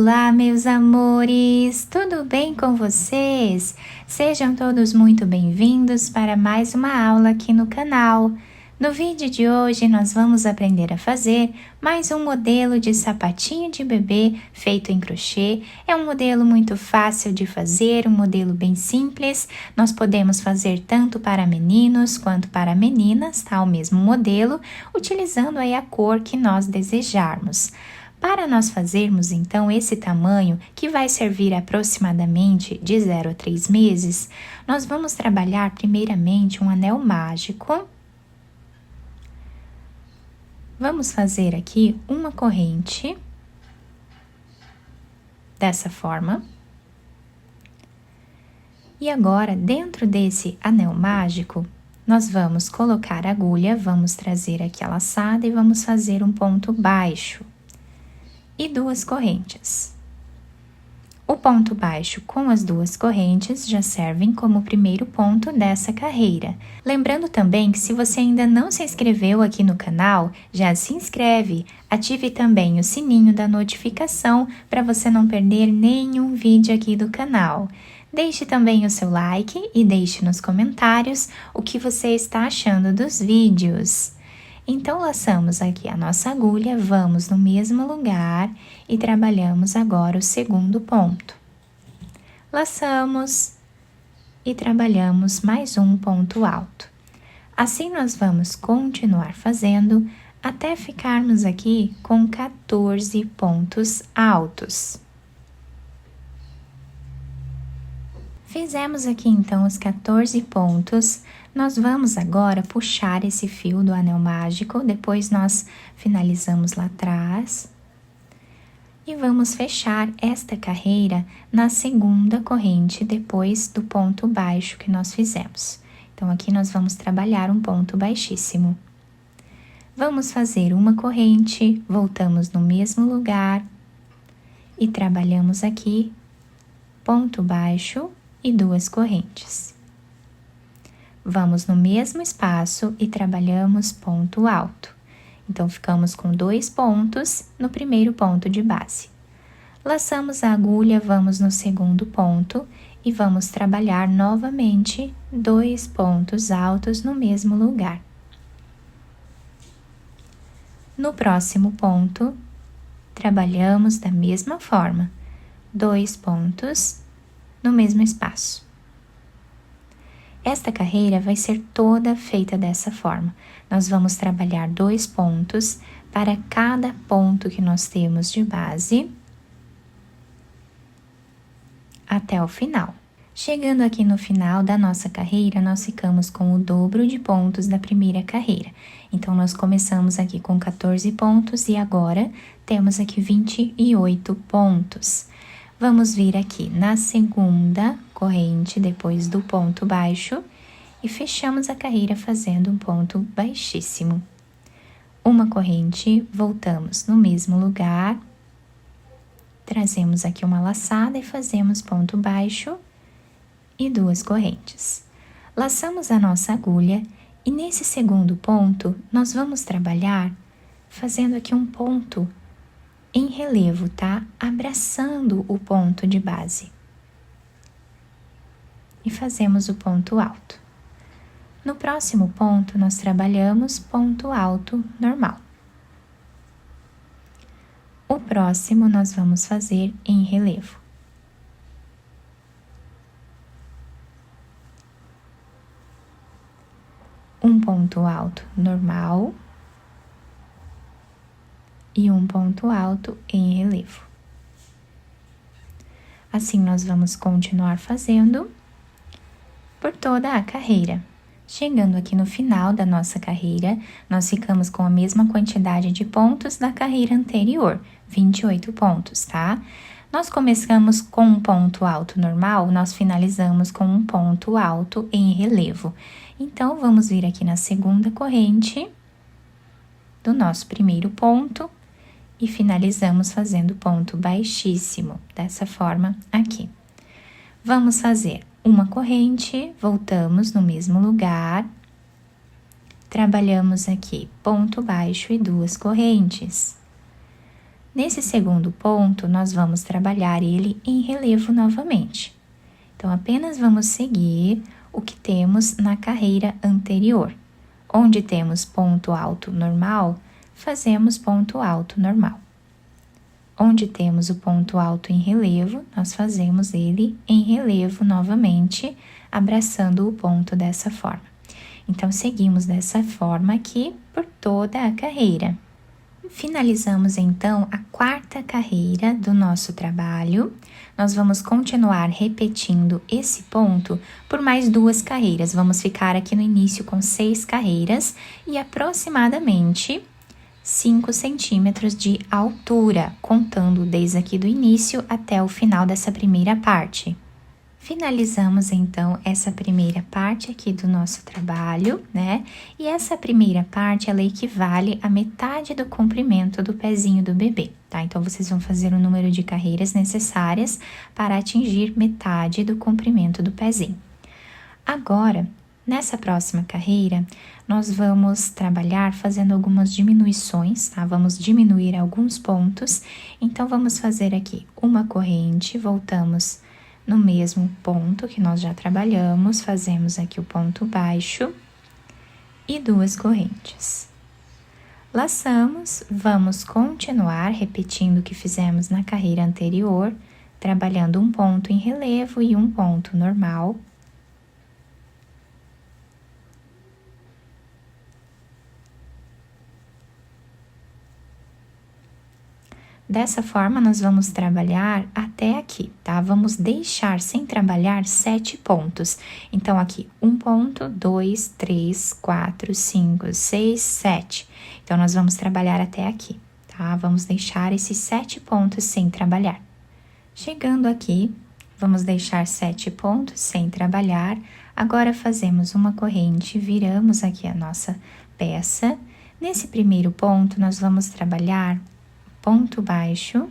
Olá, meus amores! Tudo bem com vocês? Sejam todos muito bem-vindos para mais uma aula aqui no canal. No vídeo de hoje, nós vamos aprender a fazer mais um modelo de sapatinho de bebê feito em crochê. É um modelo muito fácil de fazer, um modelo bem simples. Nós podemos fazer tanto para meninos quanto para meninas, tá? O mesmo modelo, utilizando aí a cor que nós desejarmos. Para nós fazermos, então, esse tamanho, que vai servir aproximadamente de 0 a 3 meses, nós vamos trabalhar primeiramente um anel mágico. Vamos fazer aqui uma corrente, dessa forma. E agora, dentro desse anel mágico, nós vamos colocar a agulha, vamos trazer aqui a laçada e vamos fazer um ponto baixo. E 2 correntes. O ponto baixo com as 2 correntes já servem como primeiro ponto dessa carreira. Lembrando também que se você ainda não se inscreveu aqui no canal, já se inscreve, ative também o sininho da notificação para você não perder nenhum vídeo aqui do canal. Deixe também o seu like e deixe nos comentários o que você está achando dos vídeos. Então, laçamos aqui a nossa agulha, vamos no mesmo lugar e trabalhamos agora o segundo ponto. Laçamos e trabalhamos mais um ponto alto. Assim, nós vamos continuar fazendo até ficarmos aqui com 14 pontos altos. Fizemos aqui então os 14 pontos, nós vamos agora puxar esse fio do anel mágico, depois nós finalizamos lá atrás. E vamos fechar esta carreira na segunda corrente depois do ponto baixo que nós fizemos. Então, aqui nós vamos trabalhar um ponto baixíssimo. Vamos fazer uma corrente, voltamos no mesmo lugar e trabalhamos aqui ponto baixo e 2 correntes. Vamos no mesmo espaço e trabalhamos ponto alto. Então, ficamos com 2 pontos no primeiro ponto de base. Laçamos a agulha, vamos no segundo ponto e vamos trabalhar novamente 2 pontos altos no mesmo lugar. No próximo ponto, trabalhamos da mesma forma, 2 pontos no mesmo espaço. Esta carreira vai ser toda feita dessa forma. Nós vamos trabalhar 2 pontos para cada ponto que nós temos de base até o final. Chegando aqui no final da nossa carreira, nós ficamos com o dobro de pontos da primeira carreira. Então, nós começamos aqui com 14 pontos e agora temos aqui 28 pontos. Vamos vir aqui na segunda corrente, depois do ponto baixo, e fechamos a carreira fazendo um ponto baixíssimo. Uma corrente, voltamos no mesmo lugar, trazemos aqui uma laçada e fazemos ponto baixo e 2 correntes. Laçamos a nossa agulha e nesse segundo ponto, nós vamos trabalhar fazendo aqui um ponto em relevo, tá? Abraçando o ponto de base. E fazemos o ponto alto. No próximo ponto, nós trabalhamos ponto alto normal. O próximo, nós vamos fazer em relevo. Um ponto alto normal. E um ponto alto em relevo. Assim, nós vamos continuar fazendo por toda a carreira. Chegando aqui no final da nossa carreira, nós ficamos com a mesma quantidade de pontos da carreira anterior, 28 pontos, tá? Nós começamos com um ponto alto normal, nós finalizamos com um ponto alto em relevo. Então, vamos vir aqui na segunda corrente do nosso primeiro ponto e finalizamos fazendo ponto baixíssimo, dessa forma aqui. Vamos fazer uma corrente, voltamos no mesmo lugar, trabalhamos aqui ponto baixo e 2 correntes. Nesse segundo ponto, nós vamos trabalhar ele em relevo novamente. Então, apenas vamos seguir o que temos na carreira anterior. Onde temos ponto alto normal, fazemos ponto alto normal. Onde temos o ponto alto em relevo, nós fazemos ele em relevo novamente, abraçando o ponto dessa forma. Então, seguimos dessa forma aqui por toda a carreira. Finalizamos, então, a quarta carreira do nosso trabalho. Nós vamos continuar repetindo esse ponto por mais 2 carreiras. Vamos ficar aqui no início com 6 carreiras e aproximadamente 5 centímetros de altura, contando desde aqui do início até o final dessa primeira parte. Finalizamos, então, essa primeira parte aqui do nosso trabalho, né? E essa primeira parte, ela equivale à metade do comprimento do pezinho do bebê, tá? Então, vocês vão fazer o número de carreiras necessárias para atingir metade do comprimento do pezinho. Agora, nessa próxima carreira, nós vamos trabalhar fazendo algumas diminuições, tá? Vamos diminuir alguns pontos. Então, vamos fazer aqui uma corrente, voltamos no mesmo ponto que nós já trabalhamos, fazemos aqui o ponto baixo e 2 correntes. Laçamos, vamos continuar repetindo o que fizemos na carreira anterior, trabalhando um ponto em relevo e um ponto normal. Dessa forma, nós vamos trabalhar até aqui, tá? Vamos deixar sem trabalhar 7 pontos. Então, aqui, 1 ponto, 2, 3, 4, 5, 6, 7. Então, nós vamos trabalhar até aqui, tá? Vamos deixar esses 7 pontos sem trabalhar. Chegando aqui, vamos deixar 7 pontos sem trabalhar. Agora, fazemos uma corrente, viramos aqui a nossa peça. Nesse primeiro ponto, nós vamos trabalhar ponto baixo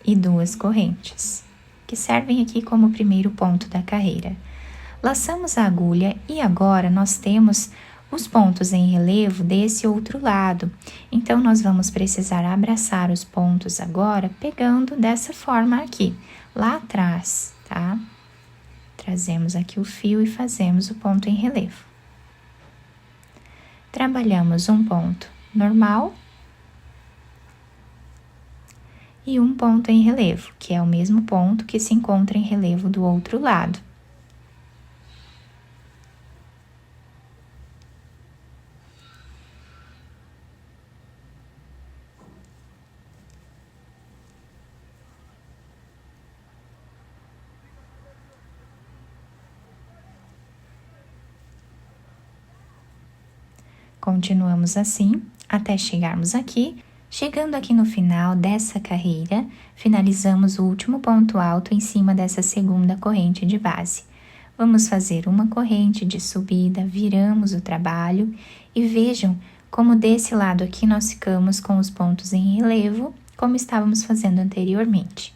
e 2 correntes, que servem aqui como primeiro ponto da carreira. Laçamos a agulha e agora nós temos os pontos em relevo desse outro lado. Então, nós vamos precisar abraçar os pontos agora, pegando dessa forma aqui, lá atrás, tá? Trazemos aqui o fio e fazemos o ponto em relevo. Trabalhamos um ponto normal e um ponto em relevo, que é o mesmo ponto que se encontra em relevo do outro lado. Continuamos assim até chegarmos aqui. Chegando aqui no final dessa carreira, finalizamos o último ponto alto em cima dessa segunda corrente de base. Vamos fazer uma corrente de subida, viramos o trabalho e vejam como desse lado aqui nós ficamos com os pontos em relevo, como estávamos fazendo anteriormente.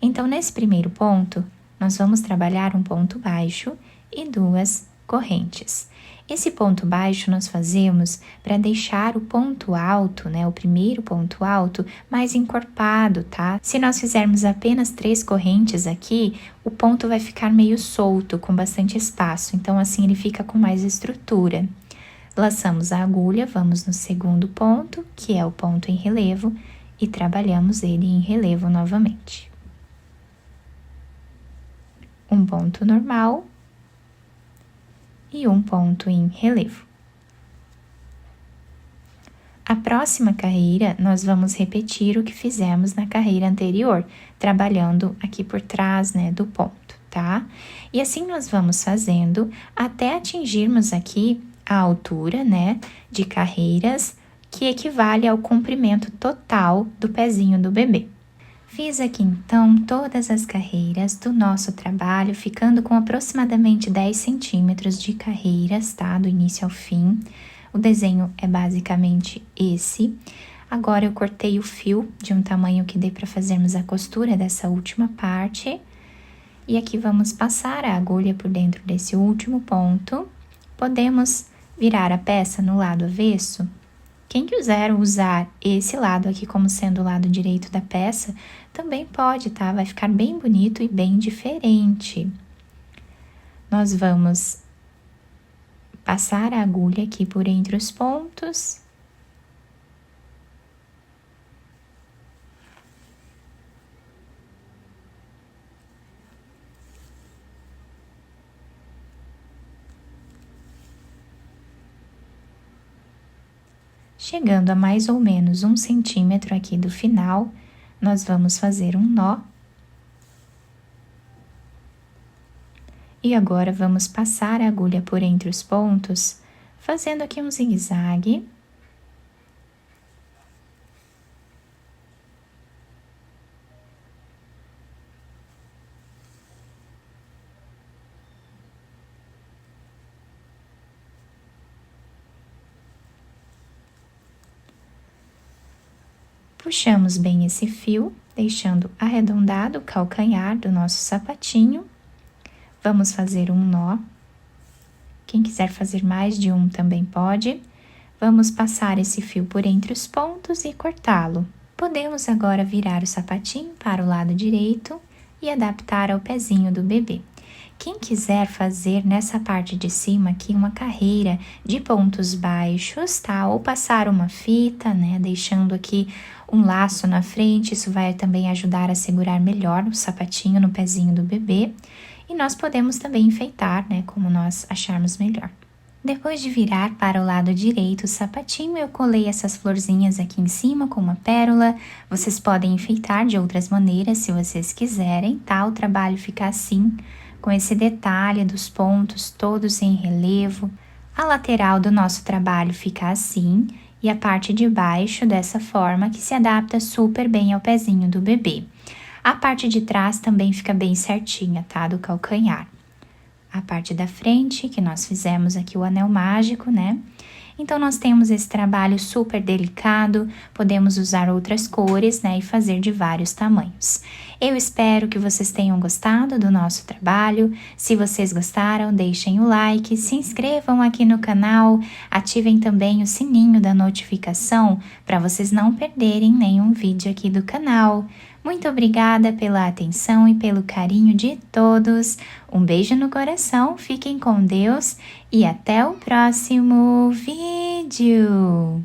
Então, nesse primeiro ponto, nós vamos trabalhar um ponto baixo e 2 correntes. Esse ponto baixo nós fazemos para deixar o ponto alto, né, o primeiro ponto alto, mais encorpado, tá? Se nós fizermos apenas 3 correntes aqui, o ponto vai ficar meio solto, com bastante espaço, então assim ele fica com mais estrutura. Laçamos a agulha, vamos no segundo ponto, que é o ponto em relevo, e trabalhamos ele em relevo novamente. Um ponto normal e um ponto em relevo. A próxima carreira, nós vamos repetir o que fizemos na carreira anterior, trabalhando aqui por trás, né, do ponto, tá? E assim nós vamos fazendo até atingirmos aqui a altura, né, de carreiras, que equivale ao comprimento total do pezinho do bebê. Fiz aqui, então, todas as carreiras do nosso trabalho, ficando com aproximadamente 10 centímetros de carreiras, tá? Do início ao fim. O desenho é basicamente esse. Agora, eu cortei o fio de um tamanho que dê para fazermos a costura dessa última parte. E aqui vamos passar a agulha por dentro desse último ponto. Podemos virar a peça no lado avesso Quem quiser usar esse lado aqui como sendo o lado direito da peça, também pode, tá? Vai ficar bem bonito e bem diferente. Nós vamos passar a agulha aqui por entre os pontos. Chegando a mais ou menos 1 centímetro aqui do final, nós vamos fazer um nó. E agora vamos passar a agulha por entre os pontos, fazendo aqui um zigue-zague. Puxamos bem esse fio, deixando arredondado o calcanhar do nosso sapatinho. Vamos fazer um nó. Quem quiser fazer mais de um também pode. Vamos passar esse fio por entre os pontos e cortá-lo. Podemos agora virar o sapatinho para o lado direito e adaptar ao pezinho do bebê. Quem quiser fazer nessa parte de cima aqui uma carreira de pontos baixos, tá? Ou passar uma fita, né? Deixando aqui um laço na frente, isso vai também ajudar a segurar melhor o sapatinho no pezinho do bebê. E nós podemos também enfeitar, né? Como nós acharmos melhor. Depois de virar para o lado direito o sapatinho, eu colei essas florzinhas aqui em cima com uma pérola. Vocês podem enfeitar de outras maneiras, se vocês quiserem, tá? O trabalho fica assim, com esse detalhe dos pontos todos em relevo. A lateral do nosso trabalho fica assim, e a parte de baixo dessa forma, que se adapta super bem ao pezinho do bebê. A parte de trás também fica bem certinha, tá? Do calcanhar. A parte da frente, que nós fizemos aqui o anel mágico, né? Então, nós temos esse trabalho super delicado, podemos usar outras cores, né? E fazer de vários tamanhos. Eu espero que vocês tenham gostado do nosso trabalho. Se vocês gostaram, deixem o like, se inscrevam aqui no canal, ativem também o sininho da notificação para vocês não perderem nenhum vídeo aqui do canal. Muito obrigada pela atenção e pelo carinho de todos. Um beijo no coração, fiquem com Deus e até o próximo vídeo!